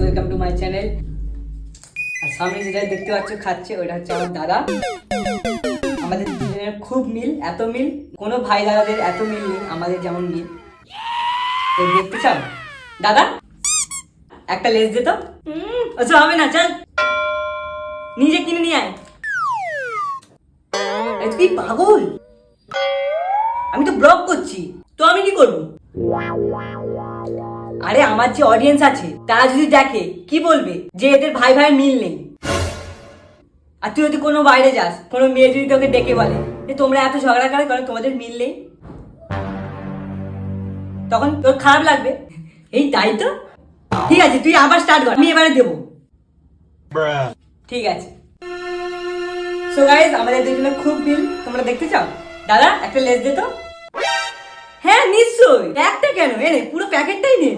Welcome to my channel. আর সামনে যেটা দেখতে পাচ্ছ খাচ্ছে ওটা হচ্ছে আমার দাদা। আমাদের দুজনের খুব মিল, এত মিল কোনো ভাই দাদাদের এত মিল নেই আমাদের যেমন মিল। তো দেখতে চাও দাদা? একটা লেজ দে তো। আচ্ছা হবে না, চল নিজে কিনে নিয়ে আয়। তুই পাগল? আমি তো ব্লগ করছি, তো আমি কি করবো? আরে আমার যে অডিয়েন্স আছে তারা যদি দেখে কি বলবে, যে এদের ভাই ভাইয়ের মিল নেই। আর তুই যদি কোনো বাইরে যাস, কোনো মেয়ে যদি তোকে ডেকে বলে যে তোমরা এত ঝগড়া করে কারণ তোমাদের মিল নেই, তখন তোর খারাপ লাগবে। এই তাই তো, ঠিক আছে তুই আবার স্টার্ট কর, আমি এবারে দেবো। ঠিক আছে। সো গাইস, আমাদের দুজনের খুব মিল, তোমরা দেখতে চাও? দাদা একটা লেজ দে তো। হ্যাঁ নিশ্চয়ই, একটা কেন, এনে পুরো প্যাকেটটাই নে।